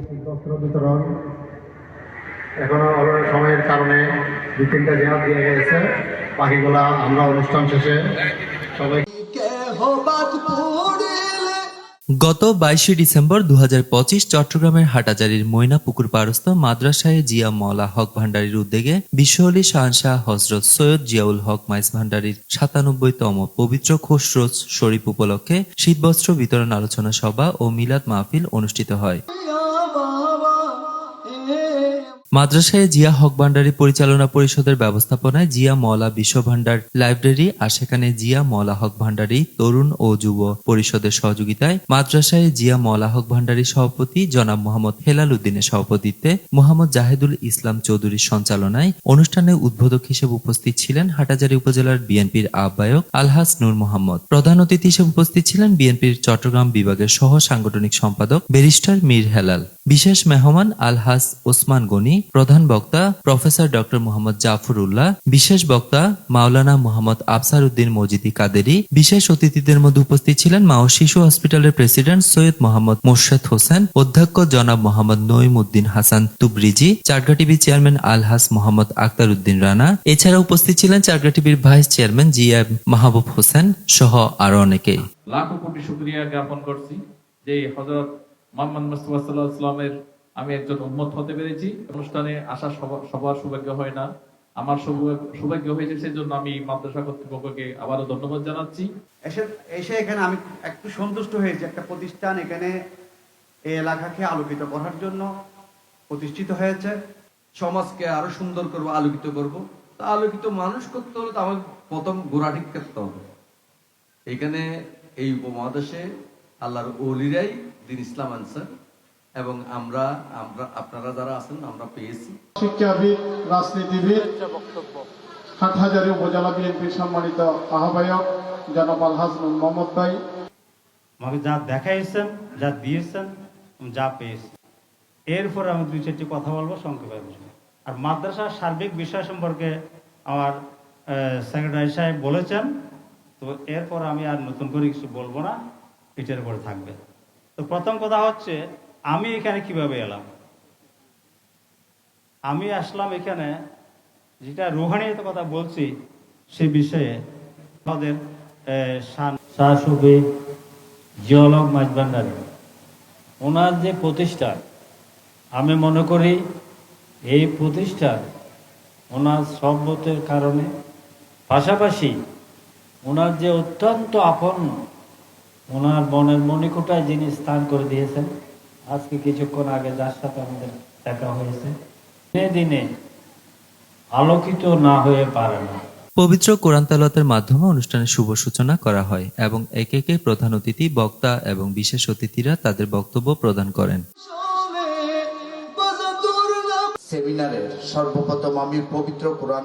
শীতবস্ত্র বিতরণ এখনো সময়ের কারণে 2-3টা জেলা দিয়ে গেছে, বাকিগুলা আমরা অনুষ্ঠান শেষে সবাই। গত 22 ডিসেম্বর 2025 চট্টগ্রামের হাটাজারির ময়নাপুকুর পারস্থ মাদ্রাসায়ে জিয়া মওলা হক ভান্ডারীর উদ্যোগে বিশ্বহলি শাহনশাহ হযরত সৈয়দ জিয়াউল হক মাইজ ভান্ডারীর 97তম পবিত্র খোশরোজ শরীফ উপলক্ষে শীতবস্ত্র বিতরণ আলোচনা সভা ও মিলাদ মাহফিল অনুষ্ঠিত হয়। মাদ্রাসায়ে জিয়া হক ভান্ডারী পরিচালনা পরিষদের ব্যবস্থাপনায় জিয়া মওলা বিশ্ব ভান্ডার লাইব্রেরি আর সেখানে জিয়া মওলা হক ভান্ডারী তরুণ ও যুব পরিষদের সহযোগিতায় মাদ্রাসায়ে জিয়া মওলা হক ভান্ডারী সভাপতি জনাব মোহাম্মদ হেলাল উদ্দিনের সভাপতিত্বে মোহাম্মদ জাহেদুল ইসলাম চৌধুরীর সঞ্চালনায় অনুষ্ঠানে উদ্বোধক হিসেবে উপস্থিত ছিলেন হাটাজারী উপজেলার বিএনপির আহ্বায়ক আলহাজ নূর মোহাম্মদ। প্রধান অতিথি হিসেবে উপস্থিত ছিলেন বিএনপির চট্টগ্রাম বিভাগের সহ সাংগঠনিক সম্পাদক ব্যারিস্টার মীর হেলাল। বিশেষ মেহমান আলহাজ ওসমান গনি, প্রধান বক্তা প্রফেসর ডক্টর মোহাম্মদ জাফর উল্লাহ, বিশেষ বক্তা মাওলানা মোহাম্মদ আফসার উদ্দিন মজিদি কাদেরি। বিশেষ অতিথিদের মধ্যে উপস্থিত ছিলেন মা ও শিশু হসপিটালের প্রেসিডেন্ট সৈয়দ মোহাম্মদ মোর্শেদ হোসেন, অধ্যক্ষ জনাব মোহাম্মদ নঈম উদ্দিন হাসান তুবরিজি, চারঘা টিভি চেয়ারম্যান আলহাজ মোহাম্মদ আক্তার উদ্দিন রানা। এছাড়া উপস্থিত ছিলেন চারঘা টিভির ভাইস চেয়ারম্যান জিয়া মাহবুব হোসেন সহ আরো অনেকেই। লাখো কোটি শুকরিয়া জ্ঞাপন করছি যে হযরত মুহাম্মদ মুস্তাফা সাল্লাল্লাহু আলাইহি ওয়াসাল্লামের আমি একজন উম্মত হতে পেরেছি। অনুষ্ঠানে আসা সবার সৌভাগ্য হয় না, আমার সৌভাগ্য হয়েছে, সেজন্য আমি মাদ্রাসা কর্তৃপক্ষকে আবারও ধন্যবাদ জানাচ্ছি। এসে এখানে আমি একটু সন্তুষ্ট হয়েছি। একটা প্রতিষ্ঠান এখানে এই এলাকাকে আলোকিত করার জন্য প্রতিষ্ঠিত হয়েছে। সমাজকে আরো সুন্দর করব, আলোকিত করব। আলোকিত মানুষ করতে হলে তো আমাকে প্রথম গোড়া ঠিক করতে হবে। এখানে এই উপমহাদেশে আল্লাহর ওলিরাই দিন ইসলাম আনছে এবং আমরা আপনারা যারা আছেন আমরা পেয়েছি। শিক্ষাবিদ, রাজনীতিবিদ, হাটহাজারী উপজেলা বিএনপির সম্মানিত আহ্বায়ক জনাব আলহাজ নূর মোহাম্মদ ভাই, আমাকে যা দেখাইছেন, যা দিয়েছেন, যা পেয়েছি, এরপর আমি 2-4টি কথা বলবো সংক্ষেপে। আর মাদ্রাসার সার্বিক বিষয় সম্পর্কে আমার সেক্রেটারি সাহেব বলেছেন, তো এরপর আমি আর নতুন করে কিছু বলবো না, এটার উপরে থাকবে। তো প্রথম কথা হচ্ছে আমি এখানে কিভাবে এলাম। আমি আসলাম এখানে, যেটা রুহানিয়তের কথা বলছি সে বিষয়ে আমাদের শাহ সুফি জিয়াউল হক মাইজ ভান্ডারী ওনার যে প্রতিষ্ঠান, আমি মনে করি এই প্রতিষ্ঠান ওনার সভ্যতের কারণে, পাশাপাশি ওনার যে অত্যন্ত আপন, ওনার মনের মণিকোটায় যিনি স্থান করে দিয়েছেন, আজকে কিছুক্ষণ আগে যার সাথে আমাদের দেখা হয়েছে, দিনে দিনে আলোকিত না হয়ে পারে না। পবিত্র কোরআন তেলাওয়াতের মাধ্যমে অনুষ্ঠানের শুভ সূচনা করা হয় এবং একে একে প্রধান অতিথি, বক্তা এবং বিশেষ অতিথিরা তাদের বক্তব্য প্রদান করেন। সেমিনারের সর্বপ্রথম আমি পবিত্র কোরআন